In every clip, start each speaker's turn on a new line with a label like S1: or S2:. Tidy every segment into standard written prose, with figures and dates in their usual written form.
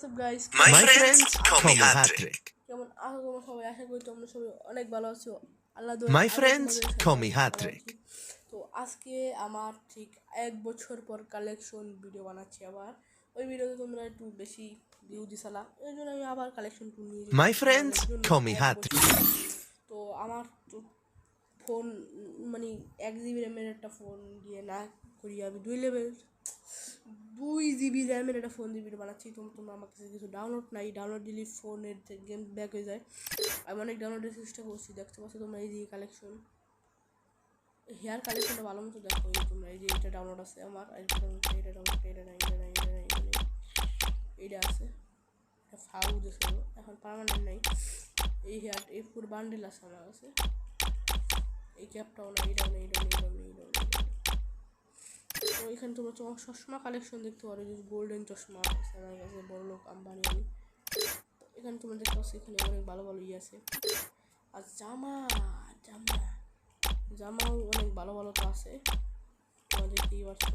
S1: What's up guys?
S2: My friends call me Hat-Trick.
S1: কেমন আছো তোমরা সবাই? আশা করি তোমরা সবাই অনেক ভালো আছো। আল্লাহ দোয়ায়
S2: My
S1: আমিও
S2: friends
S1: তোমাদের সাথে
S2: call me
S1: অনেক ভালো
S2: Hat-Trick.
S1: আছি। তো আজকে আমার ঠিক 1 বছর পর কালেকশন ভিডিও বানাচ্ছি আবার। ওই ভিডিওতে তোমরা একটু বেশি ভিউ দিছিলা, এই জন্য আমি আবার কালেকশন টু নিয়ে এসেছি
S2: My friends
S1: তোমাদের জন্য।
S2: call me
S1: 1 বছর
S2: Hat-Trick.
S1: তো আমার তো ফোন মানে 1 GB র্যামের একটা ফোন দিয়ে না করি আমি 2 GB র্যামের একটা ফোন দিয়ে ভিডিও বানাচ্ছি। তোমরা আমার কাছে কিছু ডাউনলোড নাই, ডাউনলোড দিলে ফোনের গেম ব্যাক হয়ে যায়। আমি অনেক ডাউনলোডের চেষ্টা করছি, দেখতে পাচ্ছ তোমরা এই যে কালেকশন, হেয়ার কালেকশনটা ভালো মতো দেখো। এই তোমরা এই যে এটা ডাউনলোড আছে আমার, এটা ডাউনলোড এইটা আছে, এটা ফাউ দিয়েছে এখন পার্মানেন্ট নাই। এই হেয়ার এই পুরো বান্ডেল আছে আমার কাছে। এই ক্যাপটাও না, এইটাও নেই, তো এখানে তোমরা চশমা কালেকশন দেখতে পারো, যে গোল্ডেন চশমা আছে আমার কাছে, বড় লোক আম্বানি আমি। এখানে তোমরা দেখতে পাচ্ছ এখানে অনেক ভালো ভালো আছে। আর জামাও অনেক ভালো ভালো তো আছে, তোমরা দেখতেই পাচ্ছ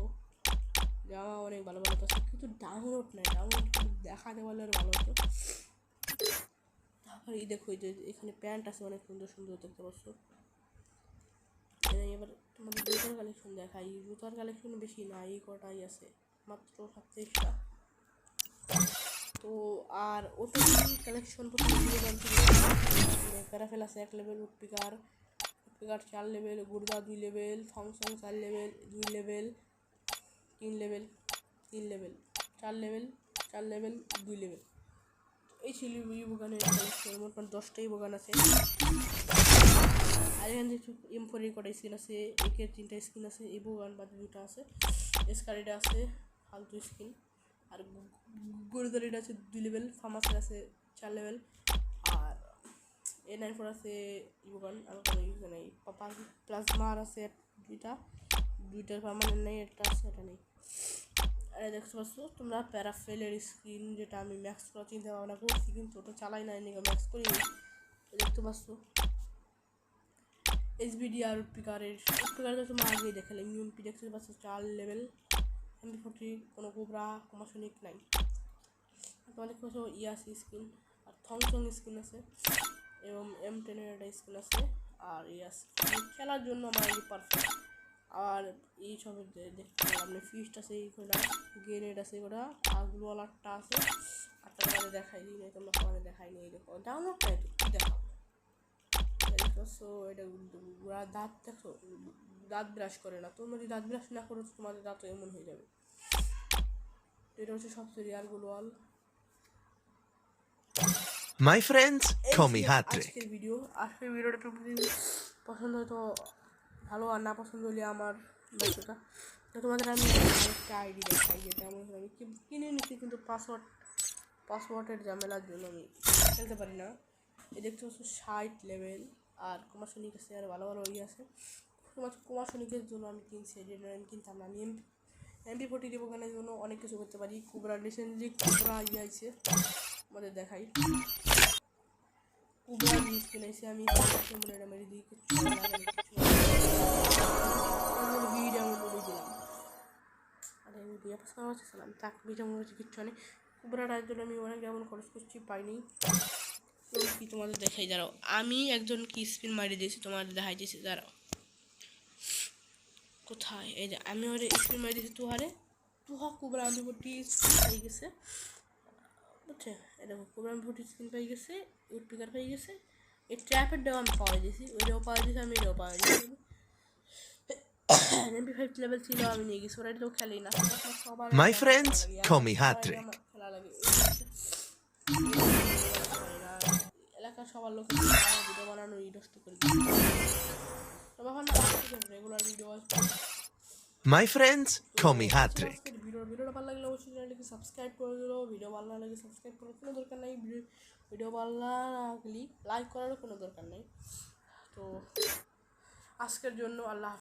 S1: জামা অনেক ভালো ভালো তো আছে, কিন্তু ডাউনলোড নাই। ডাউনলোড দেখাতে পারলে আর ভালো হতো। তারপরে এই দেখো, এই যে এখানে প্যান্ট আছে অনেক সুন্দর সুন্দর, দেখতে পাচ্ছ। এবার তোমাদের জুতার কালেকশন দেখাই। জুতার কালেকশন বেশি না, এই কটাই আছে, মাত্র 37টা। তো আর ওটিপি কালেকশন প্যারাফেল আছে 1 লেভেল, উডপিকার 4 লেভেল, গুর্দা 2 লেভেল, থমসং 4 level, 2 level, 3 level, 3 level, 4 level, 4 level, 2 level. এই ছিল বোগানের কালেকশন, মোট 10টাই বোগান আছে। আর এখানে দেখছো M4 কটা স্কিন আছে, একের 3টা স্কিন আছে, এই বোগান বাদ 2টা আছে, এসকারিটা আছে ফালতু স্কিন। আর গুরুদারিটা আছে 2 লেভেল, ফার্মাসের আছে 4 লেভেল, আর A94 আছে ইবোগান আর কোনো ইউজ নেই। প্লাজমার আছে দুইটার পার্মানেন্ট নেই, একটা আছে এটা নেই। আর দেখতে পাচ্ছ তোমরা প্যারাফেলের স্ক্রিন, যেটা আমি ম্যাক্স করা চিন্তা ভাবনা করছি, কিন্তু ওটা চালাই না, নিয়ে ম্যাক্স করি। দেখতে পাচ্ছ SBDR উডপিকারের তোমরা আগেই দেখালাম। ইউএমপি দেখতে পাচ্ছ 4 লেভেল, MP40 কোনো কোবরা কমাশনিক নাই। তোমাদের কাছে ইয়াসি স্কিন আর থমসং স্কিন আছে, এবং M10 এর একটা স্কিন আছে। আর ইয়াস খেলার জন্য আমার এই পারফেক্ট। আর এই সব দেখতে আপনি ফিস্ট আছে, এইগুলা গ্রেনেড আছে, এগুলা আর গ্লোয়ালারটা আছে। আর তোমাদের দেখাই দিই নাই, তোমরা তোমাদের দেখাই নিয়ে দেখো ডাউনলোড নাই তো কী দেখাবো। দেখছো এটা দাঁত, দেখো দাঁত ব্রাশ করে না। তোমরা যদি দাঁত ব্রাশ না করো তোমাদের দাঁত এমন হয়ে যাবে। এটা হচ্ছে সবচেয়ে রিয়ার গ্লোয়াল।
S2: My friends call me Hat-Trick.
S1: আজকের ভিডিওটা পছন্দ হয়তো ভালো, আর না পছন্দ হলে আমার ব্যর্থতা। তো তোমাদের আমি একটা আইডি দেখাই, যেটা আমি কিনে নিচ্ছি, কিন্তু পাসওয়ার্ডের ঝামেলার জন্য আমি খেলতে পারি না। এই দেখতে পাচ্ছ 60 লেভেল, আর কুমারসনিক আছে, আর ভালো ভালো আছে। শুধুমাত্র কুমারসনিকের জন্য আমি কিনছি, যেটা আমি কিনতাম না। আমি MP40 রিবোগানের জন্য অনেক কিছু করতে পারি। কুবরা রিসেন্টলি কুবরা আছে, আমাদের দেখাই কুবরা জিনিস কিনেছি আমি। মনে মেরে দিই কিছু ডাউনলোড করে দিলাম। আরে আমি বিয়ে পাস করা পাচ্ছিলাম, তাক বিটা মনে হচ্ছে কিচ্ছু নেই। কুবরাটার জন্য আমি অনেক ডাউনলোড খরচ করছি, পাইনি। কি তোমাদের দেখাই, দাঁড়াও আমি একজন কি স্পিন মারি দিয়েছি, তোমাদের দেখাই দিয়েছি, দাঁড়াও কোথায়। এই যে আমি ওরে স্পিন মারি দিয়েছি তুহা কুবরা আমি পাই গেছে, বুঝছে। এই দেখো কুবরা আমি স্পিন পাই গেছে, উডপিকার পাই গেছে, এই ট্র্যাপের ডাও আমি পাওয়া দিয়েছি, ওইটাও পাওয়া দিয়েছি, আমি এটাও পাওয়া দিয়েছি। MP5 লেভেল ছিল, আমি নিয়ে গেছি। ওরা তো খেলেই না, সবার
S2: My friends call me Hat-Trick.
S1: খেলা লাগে। এলাকার সবার লোক ভিডিও বানানো নষ্ট করে তবে এখন রেগুলার ভিডিও আসবে।
S2: My friends call me Hat-Trick.
S1: ভিডিওটা ভালো লাগলে অবশ্যই চ্যানেলটিকে সাবস্ক্রাইব করে দিলো। ভিডিও ভালো না লাগলে সাবস্ক্রাইব করার কোনো দরকার নেই, ভিডিও ভালো লাগলে লাইক করারও কোনো দরকার নেই। তো আজকের জন্য আল্লাহ।